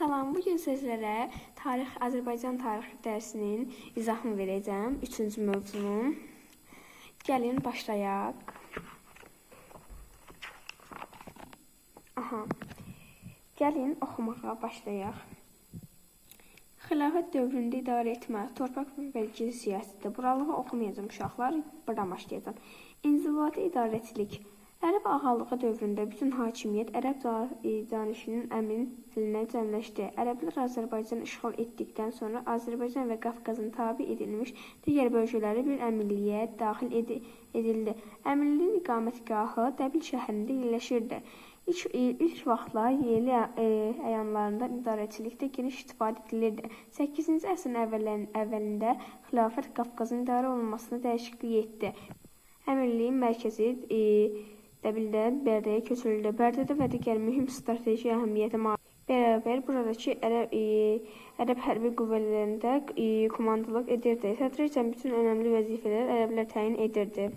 Salam, bugün sizlərə Azərbaycan tarixi dərsinin izahını verəcəm. 3-cü mövzunun. Gəlin başlayaq. Gəlin oxumağa başlayaq. Xilafət dövründə idarə etmə, torpaq və vergi siyasəti. Buralığı oxumayacağım uşaqlar, buradan başlayacağım. İnzibati idarəçilik. Ərəb ağalığı dövründə bütün hakimiyyət ərəb danışının əmrin əlinə cəmləşdi. Ərəblər Azərbaycanı işğal etdikdən sonra Azərbaycan və Qafqazın tabe edilmiş digər bölgələri bir əmirliyə daxil edildi. Əmirliyin iqamətgahı Dəbil şəhərində yerləşirdi. İlk vaxtlar yerli əyanlarından idarəçilikdə geniş istifadə edilirdi. 8-ci əsrin əvvəlində xilafət Qafqazın idarə olunmasına dəyişiklik etdi. Əmirliyin mərkəzi Dəbildən Bərdəyə köçürüldü. Bərdədə və digər mühüm strateji əhəmiyyətə malik. Bərabər buradakı ərəb hərbi qüvvələrində komandalıq edirdi. Tədricən bütün önəmli vəzifələr ərəblər təyin edirdi.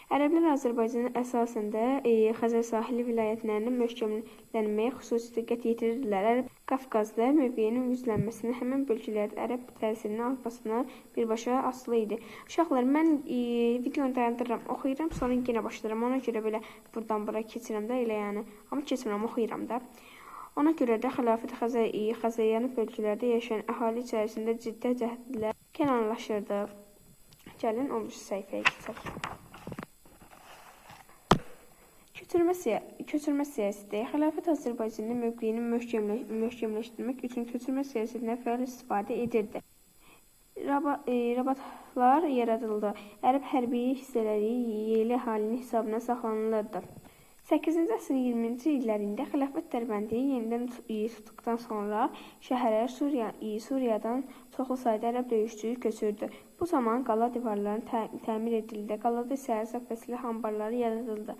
Ərəblər Azərbaycanın əsasında Xəzər sahili vilayətlərinin möhkəmlənməyə xüsusi diqqət yetirirdilər. Qafqazda mövqeyinin güclənməsinin həmin bölgələrdə ərəb təsirinin artmasına birbaşa asılı idi. Uşaqlar, mən videonu dayandırıram, oxuyuram, sonra yenə başlayıram. Ona görə belə buradan bura keçirəm də elə yəni. Amma keçmirəm, oxuyuram da. Ona görə də xilafət Xəzəryanı bölgələrdə yaşayan əhali içərisində ciddi cəhdlər kənarlaşırdı. Gəlin 13 səhifəyə keçək. Köçürmə siyasəti. Xilafət Azərbaycanın mövqeyini möhkəmləşdirmək üçün köçürmə siyasətinə fəal istifadə edirdi. Rabatlar yaradıldı. Ərəb hərbi hissələri yerli əhalinin hesabına saxlanılırdı. 8-ci əsrin 20-ci illərində xilafət Dərbəndini yenidən tutduqdan sonra şəhərə Suriyadan çoxlu sayda ərəb döyüşçü köçürdü. Bu zaman qala divarları təmir edildi. Qalada isə ərzaq və silah anbarları yaradıldı.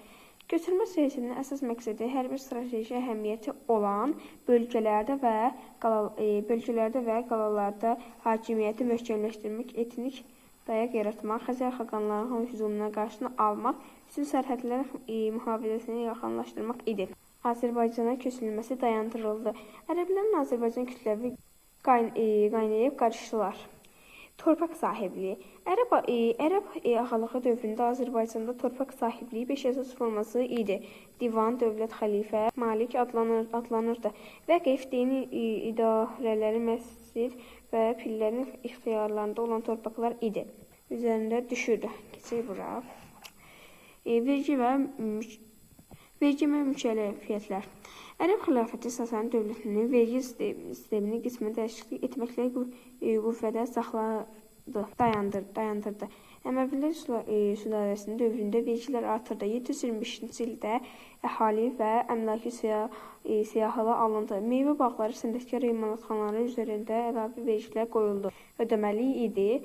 Köçürmə siyasətinin əsas məqsədi hərbi strateji əhəmiyyəti olan bölgələrdə və qalalarda hakimiyyəti möhkəmləşdirmək, etnik dayaq yaratmaq, Xəzər xaqanlarının hücumuna qarşısını almaq, bütün sərhədlərin mühafizəsini yaxınlaşdırmaq idi. Azərbaycana köçürülməsi dayandırıldı. Ərəblərin Azərbaycan kütləvi qaynayıb qarışdılar. Torpaq sahibliyi. Ərəb ağalığı dövründə Azərbaycanda torpaq sahibliyi 5 əsas forması idi. Divan, dövlət, xəlifə, malik adlanırdı. Vəqif, dini idarələri, məscid və pillərin ixtiyarlarında olan torpaqlar idi. Üzərində düşürdü. Keçək bura. Vergi və mükəlləfiyyətlər. Ərəb xilafəti Sasani dövlətinin vergi sistemini qismən dəyişiklik etməklə qüvvədə saxladı, dayandırdı. Əməvilər sülaləsinin dövründə vergilər artırdı. 725-ci ildə əhali və əmlaki siyahıla alındı. Meyvə bağları, sənətkar imalatxanaları üzərində əlavə vergilər qoyuldu. Ödəməli idi.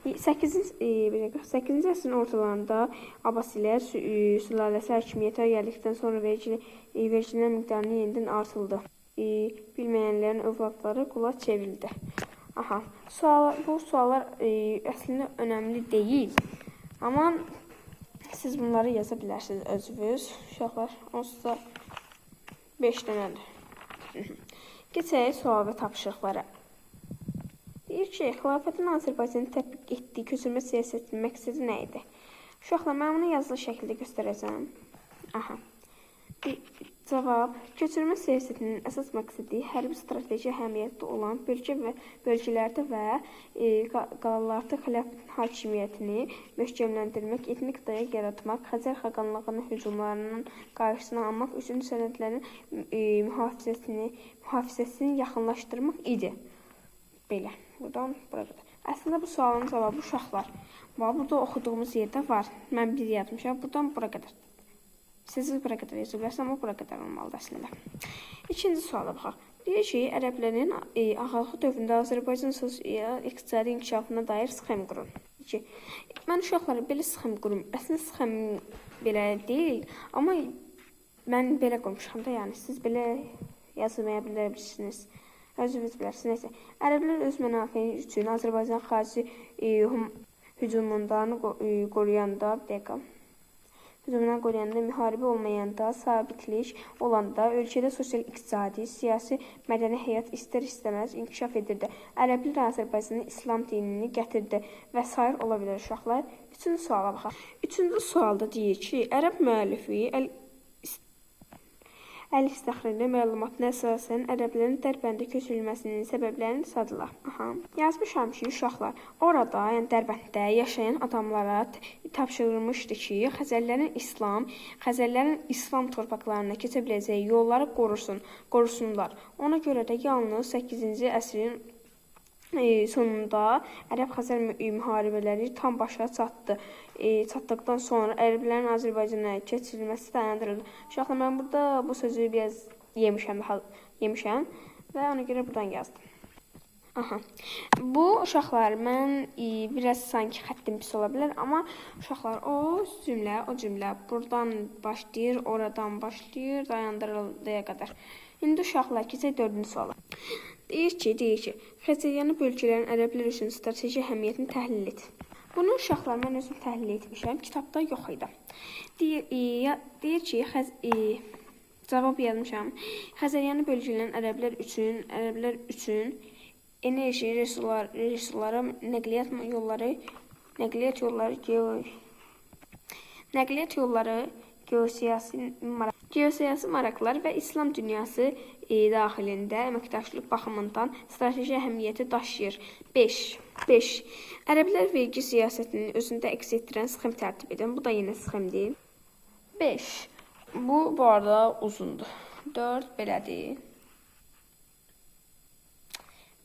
8-ci əsrin ortalarında Abbasilər sülaləsi hakimiyyətə gəldikdən sonra vergilər miqdarını yenidən artıldı. Bilməyənlərin övladları qula çevrildi. Bu suallar əslində önəmli deyil. Amma siz bunları yaza bilərsiniz özünüz. Uşaqlar, onsuz da 5 dənədir. Keçək sual və tapşırıqlara. Deyir ki, xilafətin Azərbaycanı tətbiq etdiyi köçürmə siyasətinin məqsədi nə idi? Uşaqlar, mən bunu yazılı şəkildə göstərəcəm. Cavab, köçürmə siyasətinin əsas məqsədi hərbi strateji əhəmiyyətli olan bölgələrdə və qalalarda xilafətin hakimiyyətini möhkəmləndirmək, etnik dayaq yaratmaq, Xəzər xaqanlığının hücumlarının qarşısını almaq üçün sənədlərin mühafizəsini yaxınlaşdırmaq idi. Belə, buradan bura qədər. Əslində bu sualın cavabı uşaqlar. Burada oxuduğumuz yerdə var. Mən bir yazmışam, buradan bura qədər. Siz bura qədər yazıblarsa, amma bura qədər olmalıdır əslində. İkinci suala baxaq. Deyir ki, ərəblərin ağalığı dövründə Azərbaycan sosial-iqtisadi inkişafına dair sxem qurun. Mən uşaqlara belə sxem qurum. Əslində sxem belə deyil, amma mən belə qoymuşam da, yəni siz belə yazmaya bilərsiniz. Özünüz bilərsiniz. Ərəblər öz mənafeyi üçün Azərbaycan xarici hücumundan qoruyanda hücumuna qoyanda, müharibə olmayanda, sabitlik olanda ölkədə sosial-iqtisadi, siyasi, mədəni həyat istər-istəməz inkişaf edirdi. Ərəblər Azərbaycanın İslam dinini gətirdi və sair ola bilər uşaqlar. Üçüncü suala baxaq. Üçüncü sualda deyir ki, ərəb müəllifi Əl-İstəxrində məlumatına əsasən ərəblərin Dərbəndə köçürülməsinin səbəblərini sadılar. Yazmışam ki, uşaqlar orada, yəni Dərbənddə yaşayan adamlara tapşırılmışdı ki, Xəzərlərin İslam torpaqlarına keçə biləcəyi yolları qorusunlar. Ona görə də yalnız 8-ci əsrin sonunda Ərəb-Xəzər müharibələri tam başa çatdı. Çatdıqdan sonra ərəblərin Azərbaycana keçirilməsi dayandırıldı. Uşaqlar, mən burada bu sözü biraz yemişəm və ona görə buradan yazdım. Bu uşaqlar, mən biraz sanki xəttim pis ola bilər, amma uşaqlar o cümlə buradan başlayır, oradan başlayır, dayandırıldıya qədər. İndi uşaqlar keçək 4-cü suala. Deyir ki, Xəzəryanı bölgələrin ərəblər üçün strateji əhəmiyyətini təhlil et. Bunu uşaqlar mən özüm təhlil etmişəm, kitabda yox idi. Deyir ki, cavab yazmışam. Xəzəryanı bölgələrin ərəblər üçün enerji resursları, nəqliyyat yolları, geosiyasi maraqlar və İslam dünyası daxilində əməkdaşlıq baxımından strateji əhəmiyyəti daşıyır. 5. Ərəblər vergi siyasətinin özündə əks etdirən sxem tərtib edin. Bu da yenə sxemdir. 5. Bu arada uzundur. 4 belədir.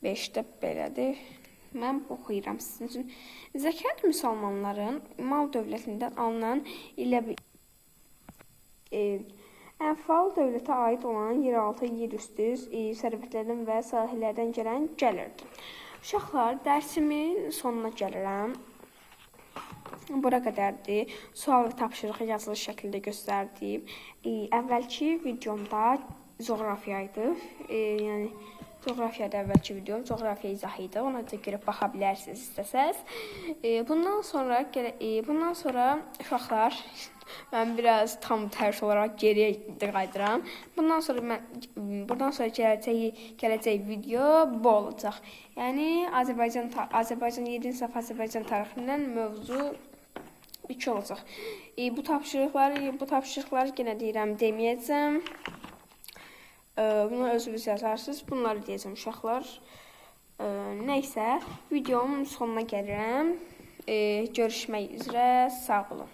5 də belədir. Mən oxuyuram sizin üçün. Zəkat müsəlmanların mal dövlətindən alınan Ənfal dövlətə aid olan yeraltı, yerüstü sərvətlərdən və sahələrdən gələn gəlirdi. Uşaqlar, dərsimin sonuna gəlirəm. Bura qədərdir. Sual və tapşırıq yazılı şəkildə göstərdim. Əvvəlki videomda coğrafiya idi. Yəni coğrafiyada əvvəlki videom coğrafiya izahı idi. Ona da girib baxa bilərsiniz istəsəz. Bundan sonra uşaqlar, mən biraz tam tərs olaraq geriyə qayıdıram. Bundan sonra gələcək video bu olacaq. Yəni Azərbaycan 7-ci sınıf Azərbaycan tarixindən mövzu 2 olacaq. Bu tapşırıqları yenə deyirəm, deməyəcəm. Bunu özünüz yazarsınız. Bunları deyəcəm uşaqlar. Nəysə, videomun sonuna gəlirəm. Görüşmək üzrə, sağ olun.